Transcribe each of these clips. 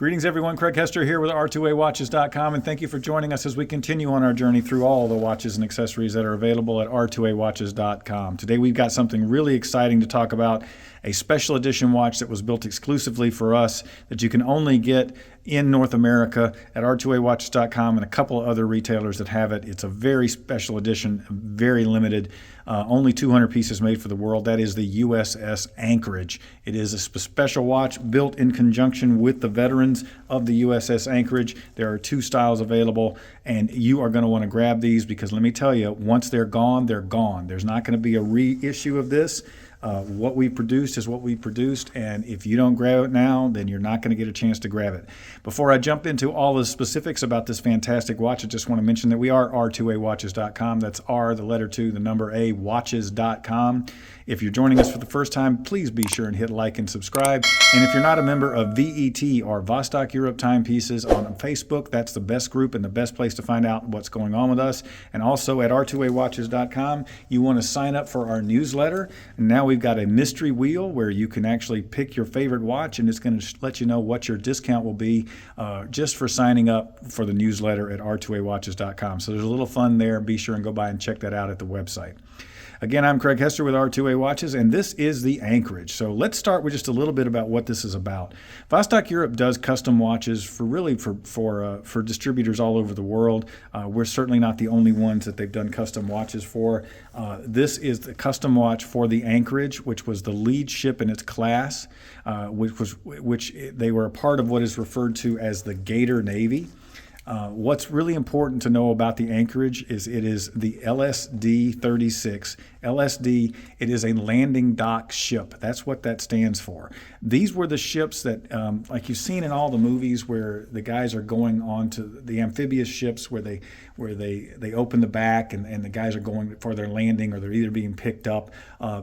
Greetings everyone, Craig Hester here with R2AWatches.com, and thank you for joining us as we continue on our journey through all the watches and accessories that are available at R2AWatches.com. Today we've got something really exciting to talk about, a special edition watch that was built exclusively for us that you can only get in North America at R2AWatches.com and a couple of other retailers that have it. It's a very special edition, very limited, only 200 pieces made for the world. That is the USS Anchorage. It is a special watch built in conjunction with the veterans of the USS Anchorage. There are two styles available, and you are going to want to grab these because let me tell you, once they're gone, they're gone. There's not going to be a reissue of this. What we produced is what we produced, and if you don't grab it now, then you're not going to get a chance to grab it. Before I jump into all the specifics about this fantastic watch, I just want to mention that we are R2AWatches.com. That's R, the letter 2, the number A, watches.com. If you're joining us for the first time, please be sure and hit like and subscribe. And if you're not a member of VET or Vostok-Europe Timepieces on Facebook, that's the best group and the best place to find out what's going on with us. And also at R2AWatches.com, you want to sign up for our newsletter. And now we've got a mystery wheel where you can actually pick your favorite watch, and it's going to let you know what your discount will be just for signing up for the newsletter at R2AWatches.com. So there's a little fun there. Be sure and go by and check that out at the website. Again, I'm Craig Hester with R2A Watches, and this is the Anchorage. So let's start with just a little bit about what this is about. Vostok-Europe does custom watches for distributors all over the world. We're certainly not the only ones that they've done custom watches for. This is the custom watch for the Anchorage, which was the lead ship in its class, which they were a part of what is referred to as the Gator Navy. What's really important to know about the Anchorage is it is the LSD-36. LSD, it is a landing dock ship. That's what that stands for. These were the ships that, like you've seen in all the movies where the guys are going on to the amphibious ships where they open the back and the guys are going for their landing or they're either being picked up.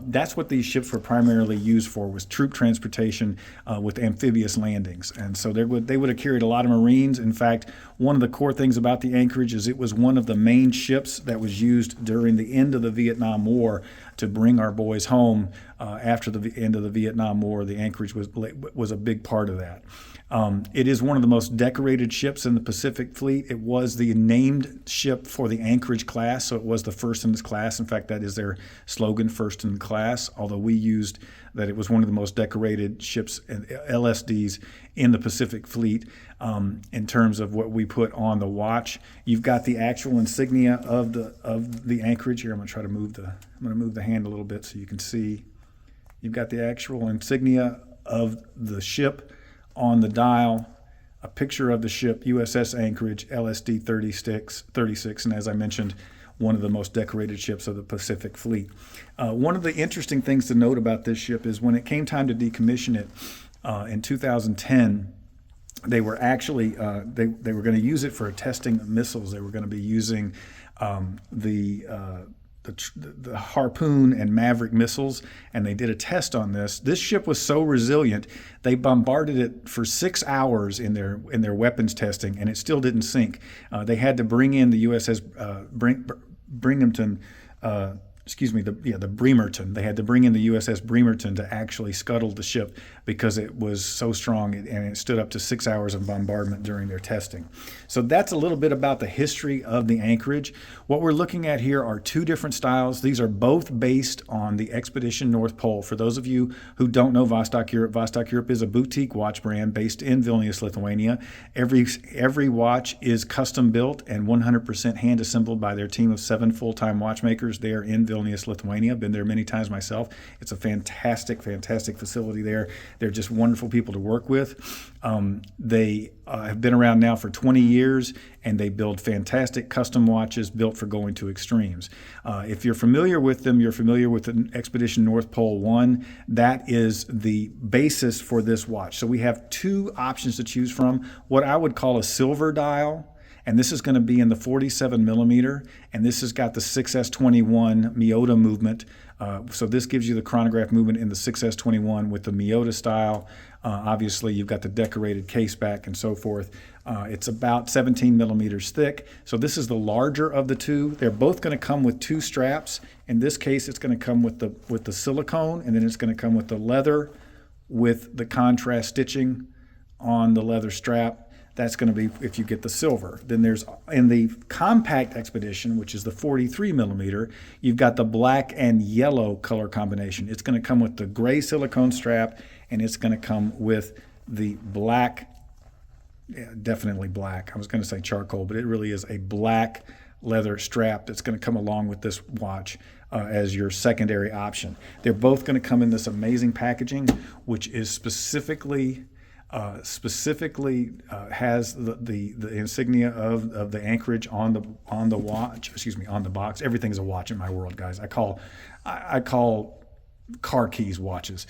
That's what these ships were primarily used for, was troop transportation with amphibious landings. And so they would have carried a lot of Marines. In fact, one of the core things about the Anchorage is it was one of the main ships that was used during the end of the Vietnam War to bring our boys home after the end of the Vietnam War. The Anchorage was a big part of that. It is one of the most decorated ships in the Pacific Fleet. It was the named ship for the Anchorage class, so it was the first in its class. In fact, that is their slogan, first in class, although we used that it was one of the most decorated ships and LSDs in the Pacific Fleet in terms of what we put on the watch. You've got the actual insignia of the Anchorage. Here, I'm going to try to move the hand a little bit so you can see. You've got the actual insignia of the ship on the dial, a picture of the ship, USS Anchorage, LSD 36, and as I mentioned, one of the most decorated ships of the Pacific Fleet. One of the interesting things to note about this ship is when it came time to decommission it in 2010, they were actually, they were going to use it for testing missiles. They were going to be using the Harpoon and Maverick missiles, and they did a test on this. This ship was so resilient, they bombarded it for 6 hours in their weapons testing, and it still didn't sink. They had to bring in the USS Binghamton. The Bremerton. They had to bring in the USS Bremerton to actually scuttle the ship because it was so strong and it stood up to 6 hours of bombardment during their testing. So that's a little bit about the history of the Anchorage. What we're looking at here are two different styles. These are both based on the Expedition North Pole. For those of you who don't know Vostok-Europe, Vostok-Europe is a boutique watch brand based in Vilnius, Lithuania. Every watch is custom built and 100% hand assembled by their team of 7 full-time watchmakers there in Vilnius, Lithuania. I've been there many times myself. It's a fantastic, fantastic facility there. They're just wonderful people to work with. They have been around now for 20 years, and they build fantastic custom watches built for going to extremes. If you're familiar with them, you're familiar with the Expedition North Pole 1. That is the basis for this watch. So we have two options to choose from. What I would call a silver dial, and this is going to be in the 47 millimeter, and this has got the 6S21 Miyota movement. So this gives you the chronograph movement in the 6S21 with the Miyota style. Obviously, you've got the decorated case back and so forth. It's about 17 millimeters thick. So this is the larger of the two. They're both going to come with two straps. In this case, it's going to come with the silicone, and then it's going to come with the leather with the contrast stitching on the leather strap. That's going to be if you get the silver. Then there's, in the compact expedition, which is the 43 millimeter, you've got the black and yellow color combination. It's going to come with the gray silicone strap, and it's going to come with the black, definitely black. I was going to say charcoal, but it really is a black leather strap that's going to come along with this watch as your secondary option. They're both going to come in this amazing packaging, which is specifically has the insignia of the Anchorage on the watch. Excuse me, on the box. Everything's a watch in my world, guys. I call car keys watches.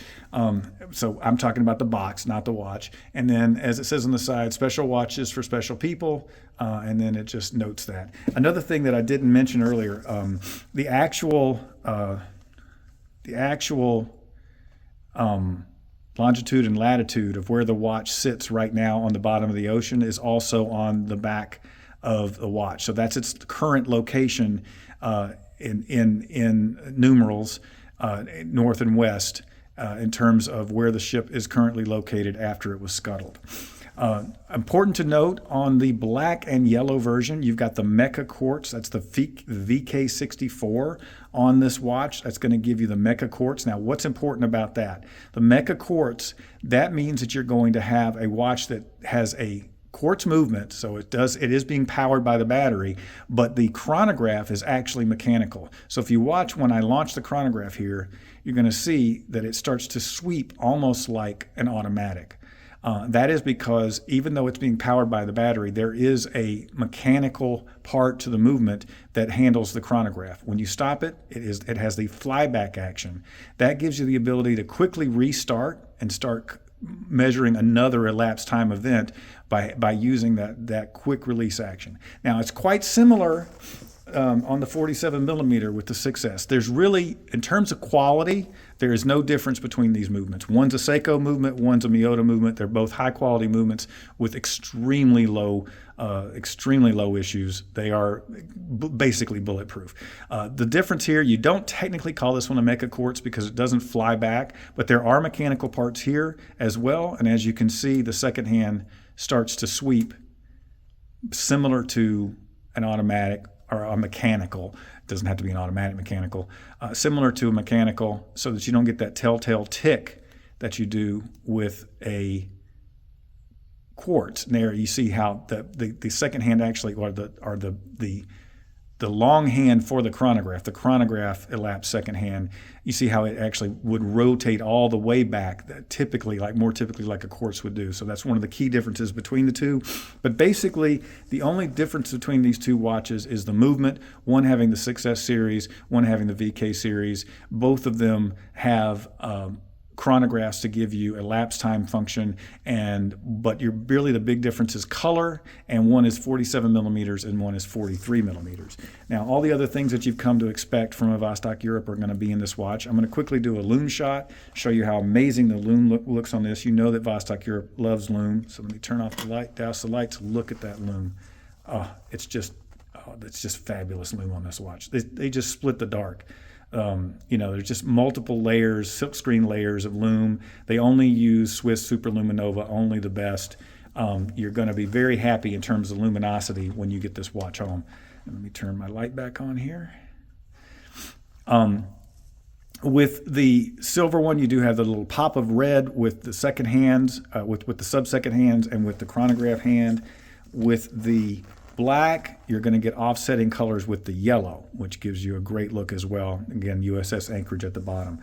So I'm talking about the box, not the watch. And then, as it says on the side, special watches for special people. And then it just notes that. Another thing that I didn't mention earlier, the actual longitude and latitude of where the watch sits right now on the bottom of the ocean is also on the back of the watch. So that's its current location in numerals, north and west, in terms of where the ship is currently located after it was scuttled. Important to note, on the black and yellow version, you've got the Mecha Quartz. That's the VK64 on this watch. That's going to give you the Mecha Quartz. Now, what's important about that? The Mecha Quartz, that means that you're going to have a watch that has a quartz movement, so it is being powered by the battery, but the chronograph is actually mechanical. So if you watch when I launch the chronograph here, you're going to see that it starts to sweep almost like an automatic. That is because even though it's being powered by the battery, there is a mechanical part to the movement that handles the chronograph. When you stop it, it has the flyback action. That gives you the ability to quickly restart and start measuring another elapsed time event by using that quick release action. Now, it's quite similar on the 47 millimeter with the 6S. There's really, in terms of quality, there is no difference between these movements. One's a Seiko movement, one's a Miyota movement. They're both high quality movements with extremely low issues. They are basically bulletproof. The difference here, you don't technically call this one a Mecha Quartz because it doesn't fly back, but there are mechanical parts here as well. And as you can see, the second hand starts to sweep similar to an automatic or a mechanical. It doesn't have to be an automatic mechanical. Similar to a mechanical, so that you don't get that telltale tick that you do with a quartz. There you see how the second hand actually, or the long hand for the chronograph elapsed second hand, you see how it actually would rotate all the way back, more typically like a quartz would do. So that's one of the key differences between the two. But basically, the only difference between these two watches is the movement, one having the 6S series, one having the VK series. Both of them have chronographs to give you a lapse time function, but really the big difference is color, and one is 47 millimeters and one is 43 millimeters. Now, all the other things that you've come to expect from a Vostok-Europe are going to be in this watch. I'm going to quickly do a lume shot, show you how amazing the lume looks on this. You know that Vostok-Europe loves lume, so let me turn off the light, douse the lights, look at that lume. It's just fabulous lume on this watch. They just split the dark. There's just multiple layers, silkscreen layers of lume. They only use Swiss Super Luminova, only the best. You're going to be very happy in terms of luminosity when you get this watch home. And let me turn my light back on here. With the silver one, you do have the little pop of red with the second hands, with the sub-second hands, and with the chronograph hand. With the black, you're going to get offsetting colors with the yellow, which gives you a great look as well. Again, USS Anchorage at the bottom.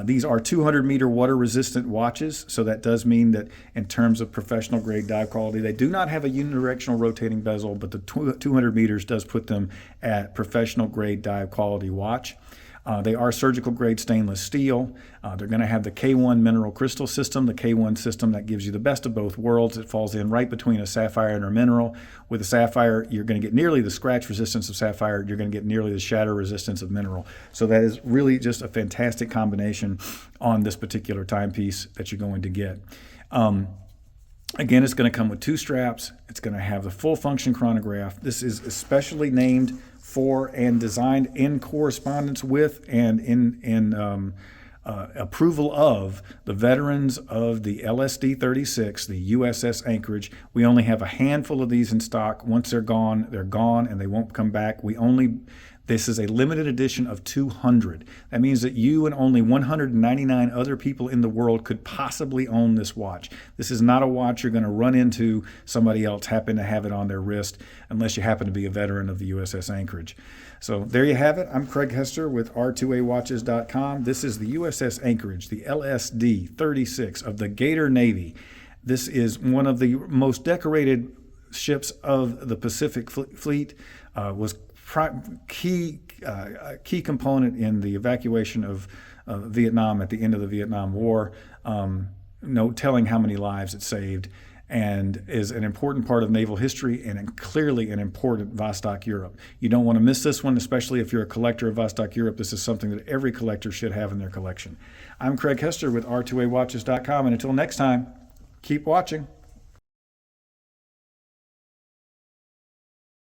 These are 200-meter water-resistant watches, so that does mean that in terms of professional-grade dive quality, they do not have a unidirectional rotating bezel, but the 200 meters does put them at professional-grade dive quality watch. They are surgical-grade stainless steel. They're going to have the K1 mineral crystal system, the K1 system that gives you the best of both worlds. It falls in right between a sapphire and a mineral. With a sapphire, you're going to get nearly the scratch resistance of sapphire. You're going to get nearly the shatter resistance of mineral. So that is really just a fantastic combination on this particular timepiece that you're going to get. Again, it's going to come with two straps. It's going to have the full function chronograph. This is especially named for and designed in correspondence with and in approval of the veterans of the LSD-36, the USS Anchorage. We only have a handful of these in stock. Once they're gone, and they won't come back. This is a limited edition of 200. That means that you and only 199 other people in the world could possibly own this watch. This is not a watch you're going to run into somebody else happen to have it on their wrist, unless you happen to be a veteran of the USS Anchorage. So there you have it. I'm Craig Hester with R2AWatches.com. This is the USS Anchorage, the LSD-36 of the Gator Navy. This is one of the most decorated ships of the Pacific Fleet. Was key component in the evacuation of Vietnam at the end of the Vietnam War. No telling how many lives it saved, and is an important part of naval history and clearly an important Vostok-Europe. You don't want to miss this one, especially if you're a collector of Vostok-Europe. This is something that every collector should have in their collection. I'm Craig Hester with R2AWatches.com, and until next time, keep watching.